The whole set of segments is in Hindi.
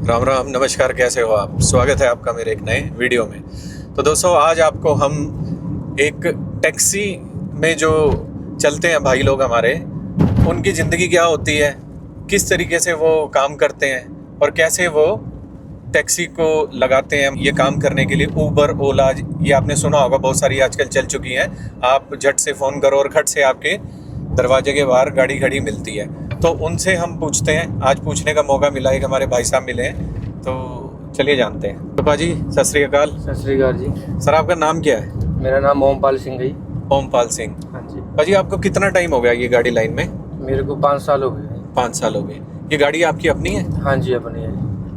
राम राम, नमस्कार। कैसे हो आप? स्वागत है आपका मेरे एक नए वीडियो में। तो दोस्तों, आज आपको हम एक टैक्सी में जो चलते हैं भाई लोग हमारे, उनकी ज़िंदगी क्या होती है, किस तरीके से वो काम करते हैं और कैसे वो टैक्सी को लगाते हैं ये काम करने के लिए। ऊबर, ओला, ये आपने सुना होगा, बहुत सारी आजकल चल चुकी हैं। आप झट से फ़ोन करो और खट से आपके दरवाजे के बाहर गाड़ी खड़ी मिलती है। तो उनसे हम पूछते हैं, आज पूछने का मौका मिला, एक हमारे भाई साहब मिले हैं, तो चलिए जानते हैं। तो पाजी, सत श्री अकाल। सत श्री अकाल जी। सर, आपका नाम क्या है? मेरा नाम ओमपाल सिंह है। ओमपाल सिंह। हाँ जी। पाजी, आपको कितना टाइम हो गया ये गाड़ी लाइन में? मेरे को 5 साल हो गए। 5 साल हो गए। ये गाड़ी आपकी अपनी है? हाँ जी, अपनी है।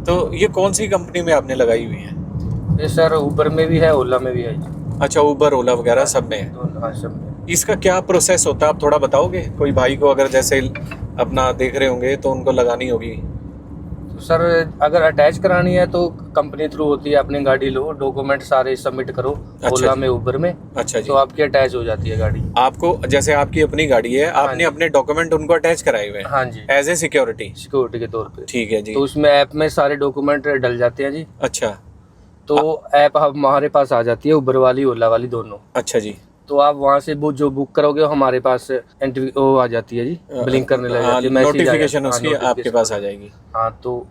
तो ये कौन सी कंपनी में आपने लगाई हुई है? ये सर ऊबर में भी है, ओला में भी है जी। अच्छा, ऊबर, ओला वगैरह सब में है। हाँ, सब में। इसका क्या प्रोसेस होता है, आप थोड़ा बताओगे? कोई भाई को अगर जैसे अपना देख रहे होंगे तो उनको लगानी होगी। तो सर, अगर अटैच करानी है तो कंपनी थ्रू होती है। अपनी गाड़ी लो, डॉक्यूमेंट सारे सबमिट करो। अच्छा ओला जी। में, ऊबर में। अच्छा जी। तो आपकी अटैच हो जाती है गाड़ी। आपको जैसे आपकी अपनी गाड़ी है, हाँ आपने जी। अपने डॉक्यूमेंट उनको अटैच कराए हुए हैं हाँ जी, एज ए सिक्योरिटी? सिक्योरिटी के तौर पे। ठीक है जी। तो उसमें ऐप में सारे डॉक्यूमेंट डल जाते हैं जी। अच्छा। तो ऐप हमारे पास आ जाती है, ऊबर वाली, ओला वाली, दोनों। अच्छा जी। तो आप वहाँ से जो बुक करोगे हमारे पास एंट्री वो आ जाती है जी, ब्लिंक करने लग जाती है, मैसेज आ नोटिफिकेशन जाता है। उसकी हाँ, आपके notification पास आ जाएगी। हाँ, तो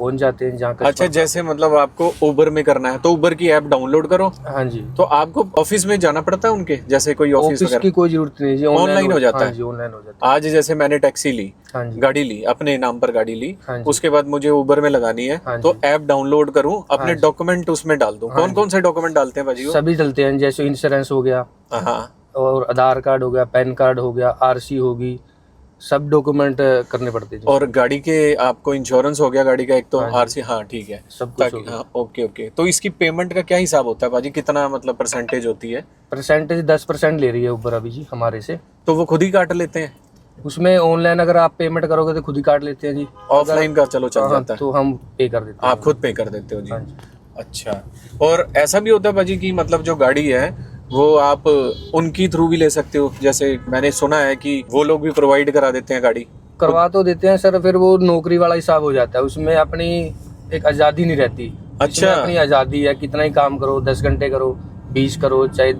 पहुँच जाते हैं जहाँ अच्छा, जैसे मतलब आपको उबर में करना है तो उबर की ऐप डाउनलोड करो। हाँ जी। तो आपको ऑफिस में जाना पड़ता है उनके, जैसे कोई ऑफिस ऑफिस की कोई जरूरत नहीं जी, ऑनलाइन हो जाता हाँ है? जी, ऑनलाइन हो जाता है। आज जैसे मैंने टैक्सी ली, हाँ जी। गाड़ी ली, अपने नाम पर गाड़ी ली, हाँ जी। उसके बाद मुझे उबर में लगानी है, हाँ तो जी। ऐप डाउनलोड करूं, अपने हाँ जी। डॉक्यूमेंट उसमें डाल दूं। हाँ कौन जी। कौन से डॉक्यूमेंट डालते हैं भाजी वो? सभी चलते हैं, जैसे इंश्योरेंस हो गया, हाँ। और आधार कार्ड हो गया, पैन कार्ड हो गया, आरसी होगी, सब डॉक्यूमेंट करने पड़ते हैं जी। और गाड़ी के आपको इंश्योरेंस हो गया गाड़ी का, एक तो हाँ जी। आरसी। हाँ, ठीक है। सब कुछ हो ताकि गया। हाँ, ओके ओके। तो इसकी पेमेंट का क्या हिसाब होता है भाजी? कितना मतलब परसेंटेज होती है? परसेंटेज 10% ले रही है ऊबर अभी जी हमारे से। तो वो खुद ही काट लेते हैं? उसमें ऑनलाइन अगर आप पेमेंट करोगे तो खुद ही काट लेते हैं जी। ऑफलाइन का चलो चल हाँ, जाता है, तो हम पे कर देते हैं। आप खुद पे कर देते हो जी। हाँ जी। अच्छा। और ऐसा भी होता है भाजी कि मतलब जो गाड़ी है वो आप उनकी थ्रू भी ले सकते हो? जैसे मैंने सुना है कि वो लोग भी प्रोवाइड करा देते हैं गाड़ी। करवा तो देते हैं सर, फिर वो नौकरी वाला हिसाब हो जाता है, उसमें अपनी एक आज़ादी नहीं रहती। अच्छा। इसमें अपनी आज़ादी है, कितना ही काम करो, 10 घंटे करो, 20 करो, चाहे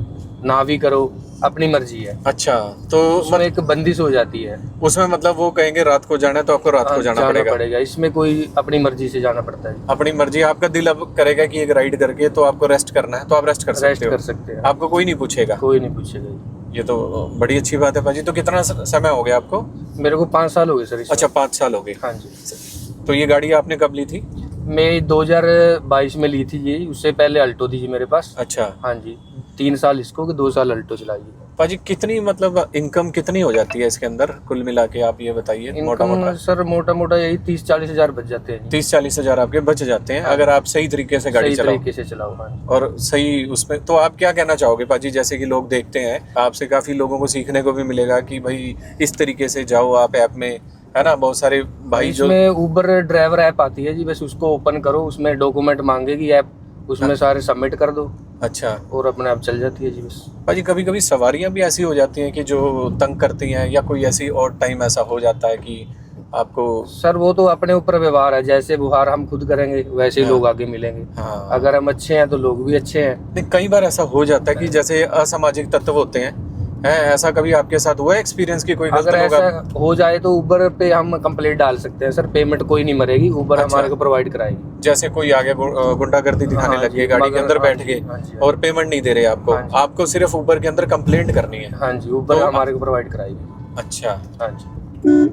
ना भी करो, अपनी मर्जी है। अच्छा, तो उसमें एक बंदिश हो जाती है। उसमें मतलब वो कहेंगे रात को जाना है तो आपको रात को जाना पड़ेगा। इसमें कोई अपनी मर्जी से जाना पड़ता है। अपनी मर्जी। आपका दिल अब करेगा कि एक राइड करके तो आपको रेस्ट करना है तो आप रेस्ट कर रेस्ट सकते हो। कर सकते हैं, आपको कोई नहीं पूछेगा? कोई नहीं पूछेगा। ये तो बड़ी अच्छी बात है भाजी। तो कितना समय हो गया आपको? मेरे को 5 साल हो गए सर इसमें। अच्छा, 5 साल हो गए। हाँ जी। तो ये गाड़ी आपने कब ली थी? मैं 2022 में ली थी जी, उससे पहले अल्टो थी जी मेरे पास। अच्छा। हाँ जी, 3 साल इसको, 2 साल अल्टो चलाई। भाजी, कितनी मतलब इनकम कितनी हो जाती है इसके अंदर कुल मिला के, आप ये बताइए मोटा मोटा। सर मोटा मोटा यही 30-40 हजार बच जाते हैं। 30-40 हजार आपके बच जाते हैं हाँ। अगर आप सही तरीके से गाड़ी सही चलाओ। तरीके से चलाओ। हाँ। और सही उसमें। तो आप क्या कहना चाहोगे पाजी? जैसे कि लोग देखते हैं आपसे, काफी लोगों को सीखने को भी मिलेगा कि भाई इस तरीके से जाओ आप ऐप में, है ना? बहुत सारे भाई जो इसमें ऊबर ड्राइवर ऐप आती है जी, बस उसको ओपन करो, उसमें डॉक्यूमेंट मांगेगी ऐप, उसमें सारे सबमिट कर दो। अच्छा। और अपने आप चल जाती है जी बस। भाजी, कभी कभी सवारियां भी ऐसी हो जाती हैं कि जो तंग करती हैं, या कोई ऐसी और टाइम ऐसा हो जाता है कि आपको? सर वो तो अपने ऊपर व्यवहार है, जैसे व्यवहार हम खुद करेंगे वैसे ही हाँ। लोग आगे मिलेंगे। हाँ। अगर हम अच्छे हैं तो लोग भी अच्छे हैं। नहीं, कई बार ऐसा हो जाता है कि जैसे असामाजिक तत्व होते हैं, ऐसा कभी आपके साथ हुआ है एक्सपीरियंस की कोई गलत अगर लोग ऐसा हो जाए तो ऊबर पे हम कंप्लेंट डाल सकते हैं सर, पेमेंट कोई नहीं मरेगी, ऊबर अच्छा। हमारे को प्रोवाइड कराएगी। जैसे कोई आगे गुंडागर्दी दिखाने हाँ लग जी, गए, गाड़ी के मगर- अंदर हाँ बैठ जी, गए हाँ जी, और पेमेंट नहीं दे रहे आपको, हाँ जी। आपको सिर्फ ऊबर के अंदर कंप्लेंट करनी है? हाँ जी, ऊबर तो हमारे को प्रोवाइड कराएगी। अच्छा। हाँ जी।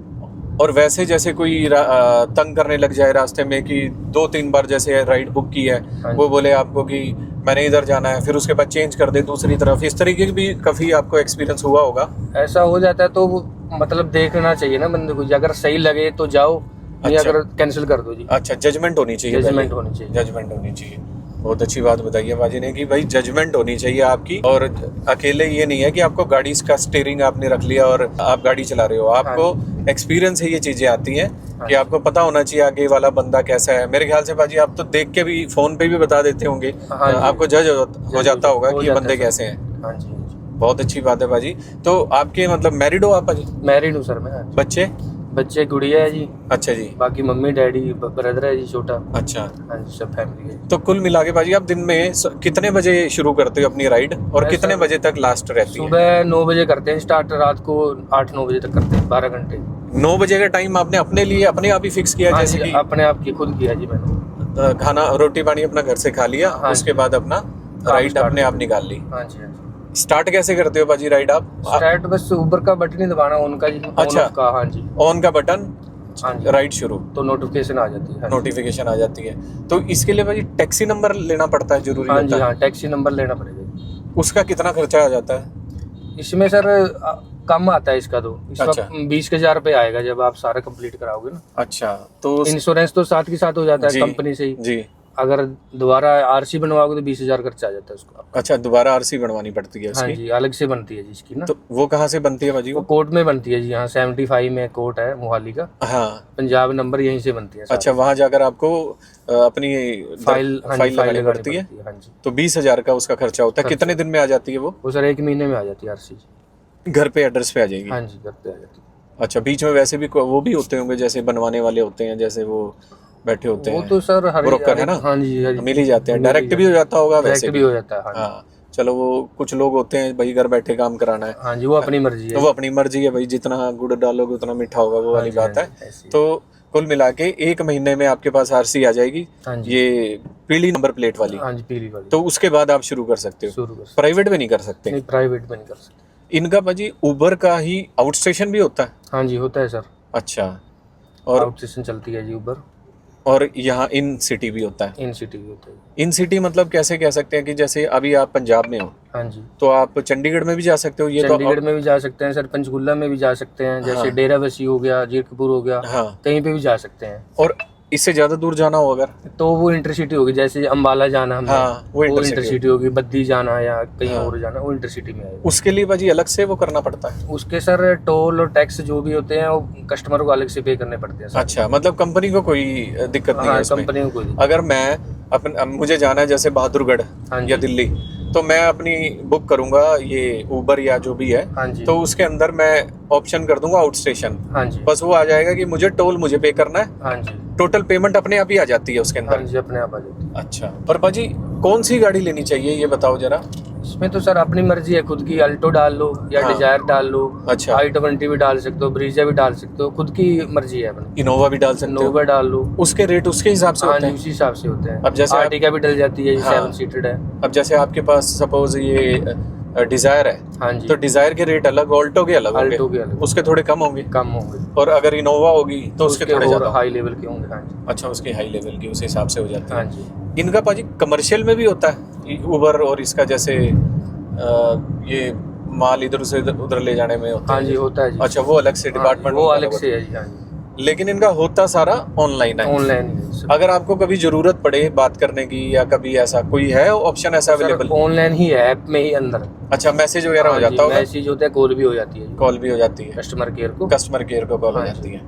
और वैसे जैसे कोई तंग करने लग जाए रास्ते में कि 2-3 बार जैसे राइड बुक की है, हाँ जी। वो बोले आपको कि मैंने इधर जाना है, फिर उसके बाद चेंज कर दे दूसरी तरफ, इस तरीके की भी काफी आपको एक्सपीरियंस हुआ होगा? ऐसा हो जाता है तो मतलब देखना चाहिए ना बंदे को, अगर सही लगे तो जाओ, नहीं अच्छा। अगर कैंसिल कर दो जी। अच्छा, जजमेंट होनी चाहिए। जजमेंट होनी चाहिए। जजमेंट होनी चाहिए। बहुत अच्छी बात बताई है बाजी ने कि भाई जजमेंट होनी चाहिए आपकी। और अकेले ये नहीं है कि आपको गाड़ी का स्टीयरिंग आपने रख लिया और आप गाड़ी चला रहे हो, आपको एक्सपीरियंस से ये चीजें आती हैं कि आपको पता होना चाहिए आगे वाला बंदा कैसा है। मेरे ख्याल से बाजी आप तो देख के भी फोन पे भी बता देते होंगे, आपको जज हो जाता होगा कि ये बंदे कैसे हैं। हाँ जी। बहुत अच्छी बात है बाजी। तो आपके मतलब मैरिड हो आप बाजी? मैरिड हूँ सर मैं। बच्चे? बच्चे गुड़िया है जी, अच्छा जी। बाकी मम्मी डैडी ब्रदर है जी छोटा। अच्छा, हाँ जी, सब फैमिली है। तो कुल मिला के भाजी आप दिन में कितने बजे शुरू करते हो अपनी राइड और मैं कितने सर बजे तक लास्ट रहती है? सुबह 9 बजे करते हैं स्टार्ट, रात को 8-9 बजे तक करते हैं, 12 घंटे। 9 बजे का टाइम आपने अपने लिए अपने आप ही फिक्स किया, हाँ जैसे जी, कि अपने आप की खुद किया जी मैंने। खाना रोटी पानी अपना घर से खा लिया, हाँ उसके जी। बाद अपना राइड start अपने आप कर निकाल ली। हाँ जी, हाँ जी। स्टार्ट कैसे करते हो भाजी राइड आप? स्टार्ट बस ऊबर का बटन ही दबाना उनका जी, अच्छा। ऑन ऑफ का। हाँ जी, ऑन का बटन, हाँ जी, राइड शुरू, तो नोटिफिकेशन आ जाती है। हाँ जी। नोटिफिकेशन आ जाती है। तो इसके लिए भाजी टैक्सी नंबर लेना पड़ता है, जरूरी हाँ जी, होता है? हाँ, टैक्सी नंबर लेना पड़ेगा जी। उसका कितना खर्चा आ जाता है? इसमें सर कम आता है इसका, तो इस अच्छा। वक्त 20,000 रुपये आएगा जब आप सारा कंप्लीट कराओगे ना। अच्छा, तो इंश्योरेंस तो साथ के साथ हो जाता जी, है कंपनी से ही। जी। अगर दोबारा आरसी बनवाओगे तो 20,000 खर्चा आ जाता है उसका। अच्छा, दोबारा आरसी बनवानी पड़ती है हाँ उसकी? जी, अलग से बनती है जी इसकी ना। तो वो कहाँ से बनती है भाजी? वो कोर्ट में बनती है जी, यहाँ 75 में कोर्ट है मोहाली का, हाँ। पंजाब नंबर यहीं से बनती है सारी। अच्छा, वहाँ जाकर आपको अपनी फाइल, हाँ जी, फाइल लगानी पड़ती है। हाँ जी। तो 20,000 का उसका खर्चा होता है। कितने दिन में आ जाती है वो? सर 1 महीने में आ जाती है आरसी। घर पे एड्रेस पे आ जाएगी? हाँ जी, घर पे आ जाती है। अच्छा, बीच में वैसे भी वो भी होते होंगे, जैसे बनवाने वाले होते हैं, जैसे वो बैठे होते वो हैं, तो सर ब्रोकर है ना? हाँ जी, हाँ जी, मिल ही जाते हैं, मिल ही डायरेक्ट भी हो जाता होगा वैसे डायरेक्ट भी हो जाता है। हाँ जी, हाँ, चलो वो कुछ लोग होते हैं भाई घर बैठे काम कराना है, हाँ जी, वो अपनी मर्जी तो है। वो अपनी मर्जी है भाई, जितना गुड़ डालोगे उतना मीठा होगा, वो वाली जी, बात हाँ है। जी, ऐसी है। तो कुल मिला के 1 महीने में आपके पास आरसी आ जाएगी, हाँ जी, ये पीली नंबर प्लेट वाली। हाँ जी, पीली वाली। तो उसके बाद आप शुरू कर सकते हो। शुरू कर सकते प्राइवेट में नहीं कर सकते? नहीं, प्राइवेट में नहीं कर सकते। इनका भाजी उबर का ही आउट स्टेशन भी होता है? हाँ जी, होता है सर। अच्छा, और आउट स्टेशन चलती है जी उबर। और यहाँ इन सिटी भी होता है? इन सिटी भी होता है। इन सिटी मतलब कैसे कह सकते हैं कि जैसे अभी आप पंजाब में हो, हाँ जी, तो आप चंडीगढ़ में भी जा सकते हो? ये तो चंडीगढ़ में भी जा सकते हैं सर, पंचकुला में भी जा सकते हैं, जैसे हाँ। डेराबस्सी हो गया, जीरकपुर हो गया, हाँ, कहीं पे भी जा सकते हैं। और इससे ज्यादा दूर जाना हो अगर? तो वो इंटरसिटी होगी, जैसे अंबाला जाना हमें, हाँ, वो वो इंटरसिटी इंटरसिटी होगी। बद्दी जाना या कहीं हाँ। और जाना, वो इंटरसिटी में आएगा। उसके लिए भाजी अलग से वो करना पड़ता है? उसके सर टोल और टैक्स जो भी होते हैं वो कस्टमर को अलग से पे करने पड़ते हैं सर। अच्छा, मतलब कंपनी को कोई दिक्कत नहीं है हाँ, इसमें? कंपनी को कोई। अगर मैं मुझे जाना है जैसे बहादुरगढ़ हाँ जी, या दिल्ली, तो मैं अपनी बुक करूंगा ये उबर या जो भी है, हाँ जी, तो उसके अंदर मैं ऑप्शन कर दूंगा आउट स्टेशन, हाँ जी, बस वो आ जाएगा कि मुझे टोल मुझे पे करना है, हाँ जी, टोटल पेमेंट अपने आप ही आ जाती है उसके हाँ अंदर? जी, अपने आप आ जाती अच्छा, पर भाजी कौन सी गाड़ी लेनी चाहिए ये बताओ जरा? है। इसमें तो सर अपनी मर्जी है, खुद की अल्टो डाल लो या हाँ। डिजायर डाल लो, अच्छा, i20 भी डाल सकते हो, ब्रीजा भी डाल सकते हो, खुद की मर्जी है अपनी। इनोवा भी डाल सकते हो? नोवा डाल लो। उसके रेट उसके हिसाब से हाँ होते जी, हैं? उसी हिसाब से होते हैं। अब जैसे आप- आर्टिका भी डल जाती है, हाँ। 7 सीटेड है। अब जैसे आपके पास सपोज ये डिजायर है, हाँ जी, तो डिजायर के रेट अलग, ऑल्टो के अलग अल्टो होंगे, के अलग उसके थोड़े कम होंगे, कम होंगे, और अगर इनोवा होगी तो उसके थोड़े और ज्यादा हाई लेवल के होंगे। हाँ जी, होंगे। अच्छा, उसके हाई लेवल की उस हिसाब से हो जाती हाँ है। जी, इनका पाजी कमर्शियल में भी होता है उबर, और इसका जैसे ये माल इधर से उधर ले जाने में होता हाँ है? जी, होता है जी। अच्छा, वो अलग से हाँ जी, डिपार्टमेंट वो होता है अलग उबर। से है जी। हाँ जी, लेकिन इनका होता सारा ऑनलाइन है? ऑनलाइन ही है सर। अगर आपको कभी जरूरत पड़े बात करने की या कभी ऐसा कोई है ऑप्शन ऐसा अवेलेबल? ऑनलाइन ही है, ऐप में ही अंदर। अच्छा, मैसेज वगैरह हो जाता होगा? मैसेज होता है, कॉल भी हो जाती है, कॉल भी हो जाती है, कस्टमर केयर को। कस्टमर केयर को कॉल हो हाँ जाती है।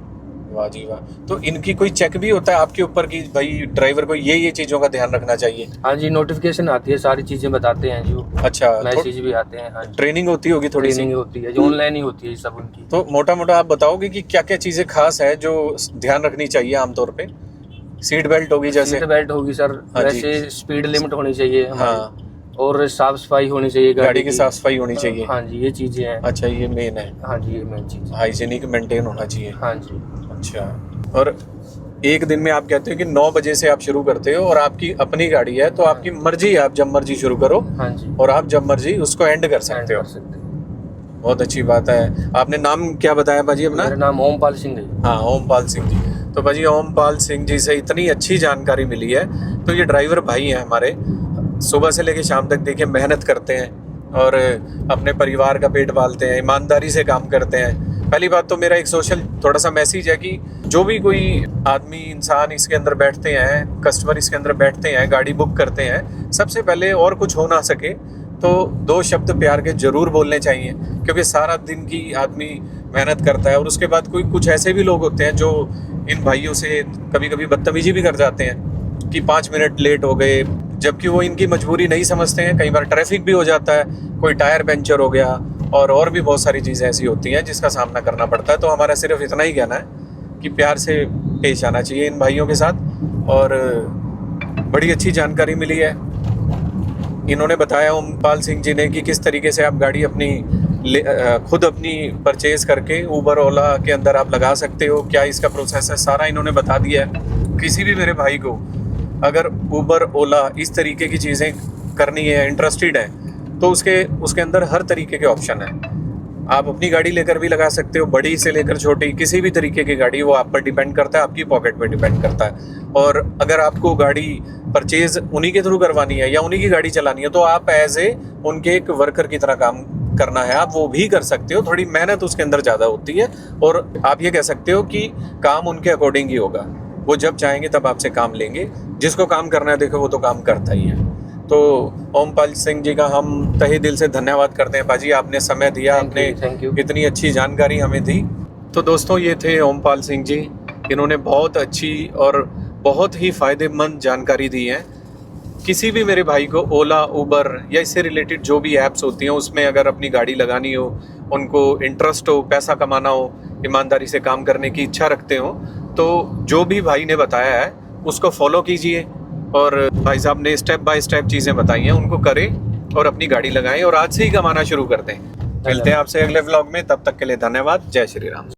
वाह जी वाह। तो इनकी कोई चेक भी होता है आपके ऊपर कि भाई ड्राइवर को ये चीजों का ध्यान रखना चाहिए? हाँ जी, नोटिफिकेशन आती है, सारी चीजें बताते हैं जो, अच्छा, मैसेज भी आते हैं। हाँ जी, ट्रेनिंग होती होगी थोड़ी सी? ट्रेनिंग होती है जो ऑनलाइन ही होती है सब उनकी। तो मोटा मोटा आप बताओगे कि क्या क्या चीजें खास है जो ध्यान रखनी चाहिए आमतौर पे? सीट बेल्ट होगी जैसे? सीट बेल्ट होगी सर, हाँ जी। वैसे स्पीड लिमिट होनी चाहिए हमारी, हाँ, और साफ सफाई होनी चाहिए गाड़ी की साफ सफाई होनी चाहिए। हाँ जी, ये चीजें हैं। अच्छा, ये मेन है, हाँ जी, ये मेन चीज है। हाइजीनिक मेंटेन होना चाहिए। हाँ जी, अच्छा, और एक दिन में आप कहते हो कि 9 बजे से आप शुरू करते हो और आपकी अपनी गाड़ी है, तो आपकी मर्जी है, आप जब मर्जी शुरू करो हाँ जी, और आप जब मर्जी उसको एंड कर सकते हो। कर सकते हैं। बहुत अच्छी बात है। आपने नाम क्या बताया भाजी अपना? मेरा नाम ओमपाल सिंह है। हाँ, ओमपाल सिंह जी। तो भाजी ओमपाल सिंह जी से इतनी अच्छी जानकारी मिली है। तो ये ड्राइवर भाई हैं हमारे, सुबह से लेकर शाम तक देखिए मेहनत करते हैं और अपने परिवार का पेट पालते हैं, ईमानदारी से काम करते हैं। पहली बात तो मेरा एक सोशल थोड़ा सा मैसेज है कि जो भी कोई आदमी इंसान इसके अंदर बैठते हैं, कस्टमर इसके अंदर बैठते हैं, गाड़ी बुक करते हैं, सबसे पहले और कुछ हो ना सके तो 2 शब्द प्यार के जरूर बोलने चाहिए, क्योंकि सारा दिन की आदमी मेहनत करता है। और उसके बाद कुछ ऐसे भी लोग होते हैं जो इन भाइयों से कभी कभी बदतमीजी भी कर जाते हैं कि 5 मिनट लेट हो गए, जबकि वो इनकी मजबूरी नहीं समझते हैं। कई बार ट्रैफिक भी हो जाता है, कोई टायर पंचर हो गया और भी बहुत सारी चीज़ें ऐसी होती हैं जिसका सामना करना पड़ता है। तो हमारा सिर्फ इतना ही कहना है कि प्यार से पेश आना चाहिए इन भाइयों के साथ। और बड़ी अच्छी जानकारी मिली है। इन्होंने बताया ओमपाल सिंह जी ने कि किस तरीके से आप गाड़ी अपनी खुद अपनी परचेज़ करके ऊबर ओला के अंदर आप लगा सकते हो, क्या इसका प्रोसेस है, सारा इन्होंने बता दिया है। किसी भी मेरे भाई को अगर ऊबर ओला इस तरीके की चीज़ें करनी है, इंटरेस्टेड है, तो उसके अंदर हर तरीके के ऑप्शन है। आप अपनी गाड़ी लेकर भी लगा सकते हो, बड़ी से लेकर छोटी, किसी भी तरीके की गाड़ी, वो आप पर डिपेंड करता है, आपकी पॉकेट पे डिपेंड करता है। और अगर आपको गाड़ी परचेज़ उन्हीं के थ्रू करवानी है या उन्हीं की गाड़ी चलानी है, तो आप एज ए उनके एक वर्कर की तरह काम करना है, आप वो भी कर सकते हो। थोड़ी मेहनत उसके अंदर ज़्यादा होती है और आप ये कह सकते हो कि काम उनके अकॉर्डिंग ही होगा। वो जब चाहेंगे तब आपसे काम लेंगे। जिसको काम करना है देखो वो तो काम करता ही है। तो ओमपाल सिंह जी का हम तहे दिल से धन्यवाद करते हैं। पाजी आपने समय दिया, आपने इतनी अच्छी जानकारी हमें दी। तो दोस्तों ये थे ओमपाल सिंह जी, इन्होंने बहुत अच्छी और बहुत ही फ़ायदेमंद जानकारी दी है। किसी भी मेरे भाई को ओला, उबर या इससे रिलेटेड जो भी ऐप्स होती हैं उसमें अगर अपनी गाड़ी लगानी हो, उनको इंटरेस्ट हो, पैसा कमाना हो, ईमानदारी से काम करने की इच्छा रखते हो, तो जो भी भाई ने बताया है उसको फॉलो कीजिए। और भाई साहब ने स्टेप बाय स्टेप चीज़ें बताई हैं, उनको करें और अपनी गाड़ी लगाएं और आज से ही कमाना शुरू कर दें। मिलते हैं आपसे अगले व्लॉग में, तब तक के लिए धन्यवाद। जय श्री राम।